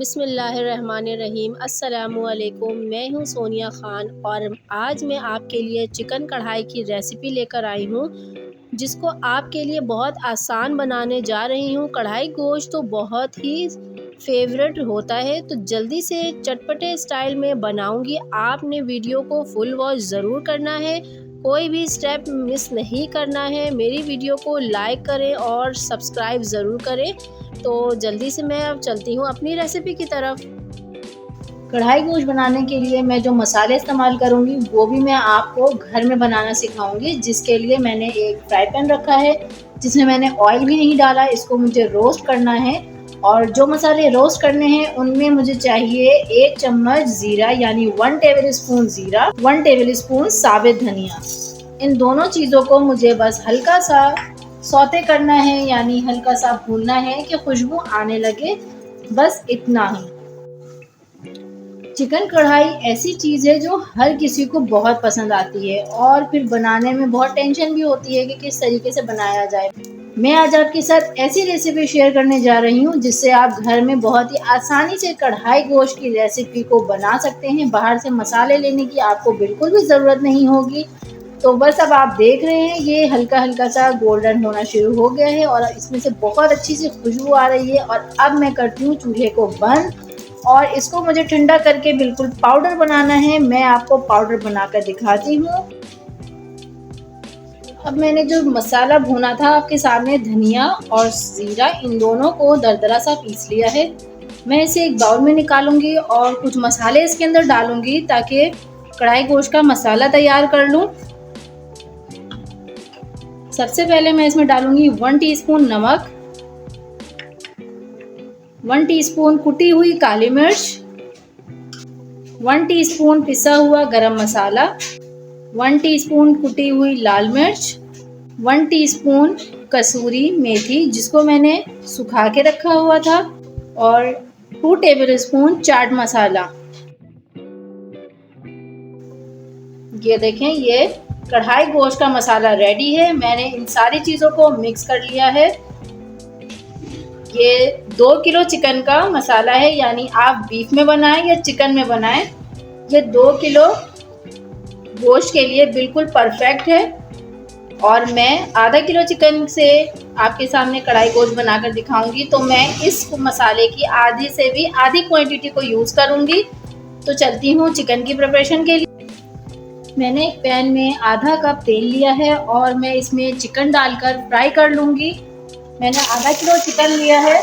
बिस्मिल्लाहिर्रहमानिर्रहीम। अस्सलामुअलैकुम। मैं हूँ सोनिया ख़ान और आज मैं आपके लिए चिकन कढ़ाई की रेसिपी लेकर आई हूँ, जिसको आपके लिए बहुत आसान बनाने जा रही हूँ। कढ़ाई गोश्त तो बहुत ही फेवरेट होता है, तो जल्दी से चटपटे स्टाइल में बनाऊँगी। आपने वीडियो को फुल वॉच ज़रूर करना है, कोई भी स्टेप मिस नहीं करना है। मेरी वीडियो को लाइक करें और सब्सक्राइब ज़रूर करें। तो जल्दी से मैं अब चलती हूँ अपनी रेसिपी की तरफ। कढ़ाई गोश्त बनाने के लिए मैं जो मसाले इस्तेमाल करूँगी वो भी मैं आपको घर में बनाना सिखाऊंगी, जिसके लिए मैंने एक फ्राई पैन रखा है जिसमें मैंने ऑयल भी नहीं डाला। इसको मुझे रोस्ट करना है और जो मसाले रोस्ट करने हैं उनमें मुझे चाहिए 1 चम्मच ज़ीरा यानी 1 टेबल स्पून ज़ीरा, 1 टेबल स्पून साबित धनिया। इन दोनों चीज़ों को मुझे बस हल्का सा सौते करना है, यानी हल्का सा भूनना है कि खुशबू आने लगे, बस इतना ही। चिकन कढ़ाई ऐसी चीज़ है जो हर किसी को बहुत पसंद आती है और फिर बनाने में बहुत टेंशन भी होती है कि किस तरीके से बनाया जाए। मैं आज आपके साथ ऐसी रेसिपी शेयर करने जा रही हूँ जिससे आप घर में बहुत ही आसानी से कढ़ाई गोश्त की रेसिपी को बना सकते हैं। बाहर से मसाले लेने की आपको बिल्कुल भी ज़रूरत नहीं होगी। तो बस अब आप देख रहे हैं ये हल्का हल्का सा गोल्डन होना शुरू हो गया है और इसमें से बहुत अच्छी सी खुशबू आ रही है। और अब मैं करती हूँ चूल्हे को बंद और इसको मुझे ठंडा करके बिल्कुल पाउडर बनाना है। मैं आपको पाउडर बनाकर दिखाती हूँ। अब मैंने जो मसाला भुना था आपके सामने, धनिया और जीरा, इन दोनों को दरदरा सा पीस लिया है। मैं इसे एक बाउल में निकालूंगी और कुछ मसाले इसके अंदर डालूंगी ताकि कढ़ाई गोश्त का मसाला तैयार कर लूँ। सबसे पहले मैं इसमें डालूंगी 1 टीस्पून नमक, 1 टीस्पून कुटी हुई काली मिर्च, 1 टीस्पून पिसा हुआ गरम मसाला, 1 टीस्पून कुटी हुई लाल मिर्च, 1 टीस्पून कसूरी मेथी जिसको मैंने सुखा के रखा हुआ था, और 2 टेबल स्पून चाट मसाला। ये देखें, ये कढ़ाई गोश्त का मसाला रेडी है। मैंने इन सारी चीज़ों को मिक्स कर लिया है। ये 2 किलो चिकन का मसाला है, यानी आप बीफ में बनाएं या चिकन में बनाएं, ये 2 किलो गोश्त के लिए बिल्कुल परफेक्ट है। और मैं आधा किलो चिकन से आपके सामने कढ़ाई गोश्त बनाकर दिखाऊंगी, तो मैं इस मसाले की आधी से भी आधी क्वांटिटी को यूज़ करूंगी। तो चलती हूँ चिकन की प्रिपरेशन के लिए। मैंने एक पैन में आधा कप तेल लिया है और मैं इसमें चिकन डालकर फ्राई कर लूँगी। मैंने आधा किलो चिकन लिया है।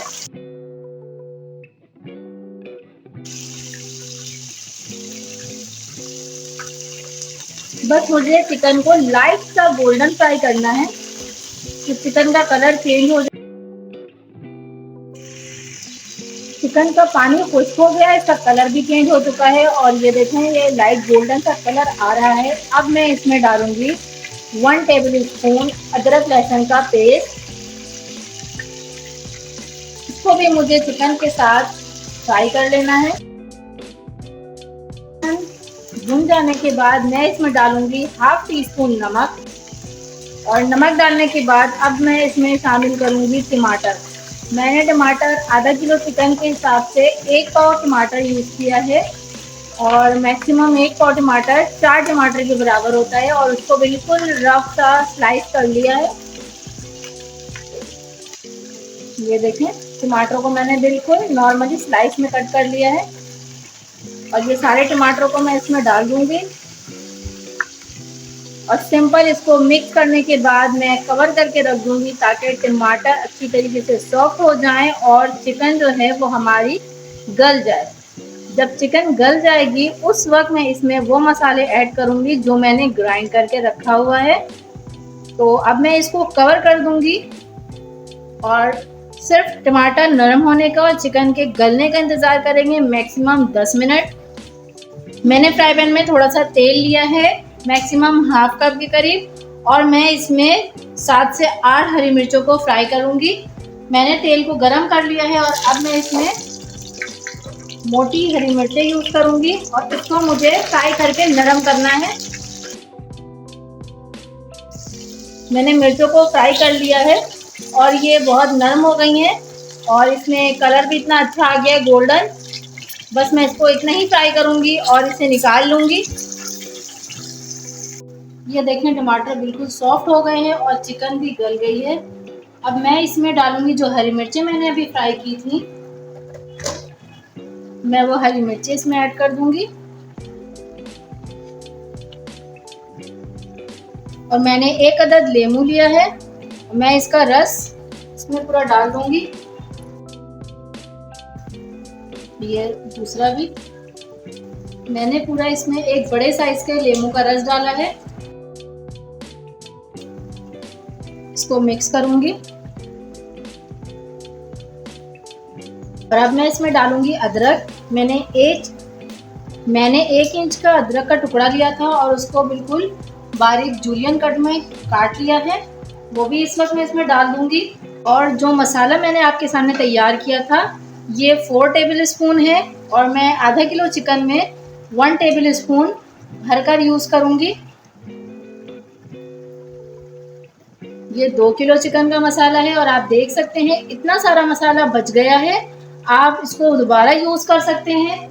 बस मुझे चिकन को लाइट सा गोल्डन फ्राई करना है कि चिकन का कलर चेंज हो जाए। चिकन का पानी खुश्क हो गया है, इसका कलर भी चेंज हो चुका है और ये देखें, ये लाइट गोल्डन सा कलर आ रहा है। अब मैं इसमें डालूंगी 1 टेबल स्पून अदरक लहसुन का पेस्ट। इसको भी मुझे चिकन के साथ फ्राई कर लेना है। भुन जाने के बाद मैं इसमें डालूंगी हाफ टी स्पून नमक, और नमक डालने के बाद अब मैं इसमें शामिल करूंगी टमाटर। मैंने टमाटर आधा किलो चिकन के हिसाब से 1 पाव टमाटर यूज़ किया है, और मैक्सिमम 1 पाव टमाटर 4 टमाटर के बराबर होता है, और उसको बिल्कुल रफ सा स्लाइस कर लिया है। ये देखें, टमाटरों को मैंने बिल्कुल नॉर्मली स्लाइस में कट कर लिया है और ये सारे टमाटरों को मैं इसमें डाल दूंगी और सिंपल इसको मिक्स करने के बाद मैं कवर करके रख दूंगी ताकि टमाटर अच्छी तरीके से सॉफ्ट हो जाएं और चिकन जो है वो हमारी गल जाए। जब चिकन गल जाएगी उस वक्त मैं इसमें वो मसाले ऐड करूंगी जो मैंने ग्राइंड करके रखा हुआ है। तो अब मैं इसको कवर कर दूंगी और सिर्फ टमाटर नरम होने का और चिकन के गलने का इंतज़ार करेंगे, मैक्सिमम 10 मिनट। मैंने फ्राई पैन में थोड़ा सा तेल लिया है, मैक्सिमम हाफ कप के करीब, और मैं इसमें 7 से 8 हरी मिर्चों को फ्राई करूंगी। मैंने तेल को गरम कर लिया है और अब मैं इसमें मोटी हरी मिर्चें यूज़ करूंगी और इसको मुझे फ्राई करके नरम करना है। मैंने मिर्चों को फ्राई कर लिया है और ये बहुत नरम हो गई हैं और इसमें कलर भी इतना अच्छा आ गया है गोल्डन। बस मैं इसको इतना ही फ्राई करूँगी और इसे निकाल लूँगी। ये देखें टमाटर बिल्कुल सॉफ्ट हो गए हैं और चिकन भी गल गई है। अब मैं इसमें डालूँगी जो हरी मिर्चें मैंने अभी फ्राई की थी, मैं वो हरी मिर्चें इसमें ऐड कर दूँगी। और मैंने 1 अदद लेमू लिया है, मैं इसका रस इसमें पूरा डाल दूँगी। ये दूसरा भी मैंने पूरा इसमें एक बड़े साइज़ के लेमू का रस डाला है। इसको मिक्स करूँगी और अब मैं इसमें डालूँगी अदरक। मैंने 1 इंच का अदरक का टुकड़ा लिया था और उसको बिल्कुल बारीक जूलियन कट में काट लिया है, वो भी इस वक्त मैं इसमें डाल दूँगी। और जो मसाला मैंने आपके सामने तैयार किया था ये 4 टेबल स्पून है और मैं आधा किलो चिकन में 1 टेबल स्पून भरकर यूज़ करूँगी। ये 2 किलो चिकन का मसाला है और आप देख सकते हैं इतना सारा मसाला बच गया है, आप इसको दोबारा यूज़ कर सकते हैं।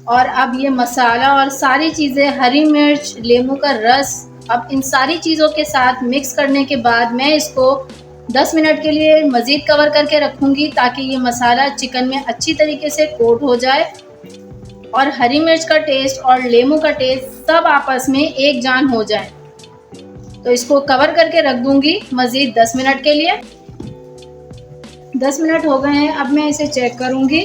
और अब ये मसाला और सारी चीज़ें, हरी मिर्च, लेमू का रस, अब इन सारी चीज़ों के साथ मिक्स करने के बाद मैं इसको 10 मिनट के लिए मज़ीद कवर करके रखूँगी ताकि ये मसाला चिकन में अच्छी तरीके से कोट हो जाए और हरी मिर्च का टेस्ट और लेमू का टेस्ट सब आपस में एक जान हो जाए। तो इसको कवर करके रख दूँगी मज़ीद 10 मिनट के लिए। 10 मिनट हो गए हैं, अब मैं इसे चेक करूँगी।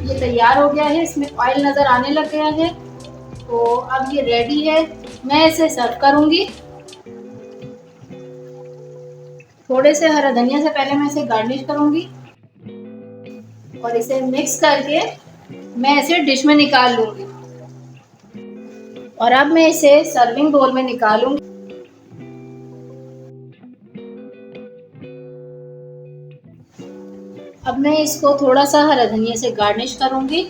ये तैयार हो गया है, इसमें ऑयल नज़र आने लग गया है, तो अब ये रेडी है। मैं इसे सर्व करूँगी। थोड़े से हरा धनिया से पहले मैं इसे गार्निश करूँगी और इसे मिक्स करके मैं इसे डिश में निकाल लूँगी। और अब मैं इसे सर्विंग बोल में निकालूँगी। अब मैं इसको थोड़ा सा हरा धनिया से गार्निश करूँगी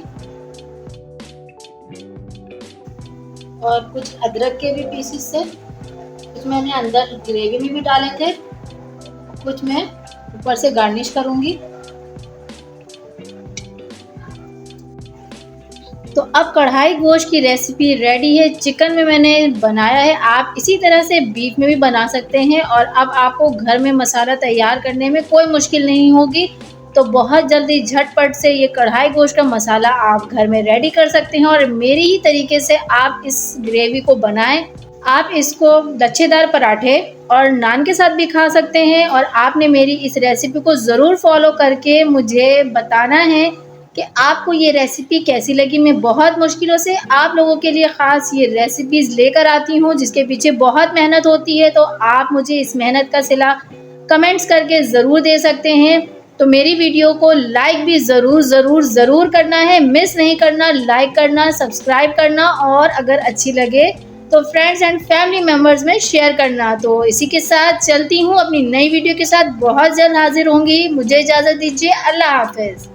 और कुछ अदरक के भी पीसेस से, कुछ मैंने अंदर ग्रेवी में भी डाले थे, कुछ मैं ऊपर से गार्निश करूँगी। तो अब कढ़ाई गोश्त की रेसिपी रेडी है। चिकन में मैंने बनाया है, आप इसी तरह से बीफ में भी बना सकते हैं और अब आपको घर में मसाला तैयार करने में कोई मुश्किल नहीं होगी। तो बहुत जल्दी झटपट से ये कढ़ाई गोश्त का मसाला आप घर में रेडी कर सकते हैं और मेरी ही तरीके से आप इस ग्रेवी को बनाएं। आप इसको लच्छेदार पराठे और नान के साथ भी खा सकते हैं और आपने मेरी इस रेसिपी को ज़रूर फॉलो करके मुझे बताना है कि आपको ये रेसिपी कैसी लगी। मैं बहुत मुश्किलों से आप लोगों के लिए ख़ास ये रेसिपीज़ लेकर आती हूँ जिसके पीछे बहुत मेहनत होती है, तो आप मुझे इस मेहनत का सिला कमेंट्स करके ज़रूर दे सकते हैं। तो मेरी वीडियो को लाइक भी ज़रूर करना है, मिस नहीं करना, लाइक करना, सब्सक्राइब करना और अगर अच्छी लगे तो फ्रेंड्स एंड फैमिली मेम्बर्स में शेयर करना। तो इसी के साथ चलती हूँ अपनी नई वीडियो के साथ, बहुत जल्द हाजिर होंगी। मुझे इजाज़त दीजिए, अल्लाह हाफ़िज़।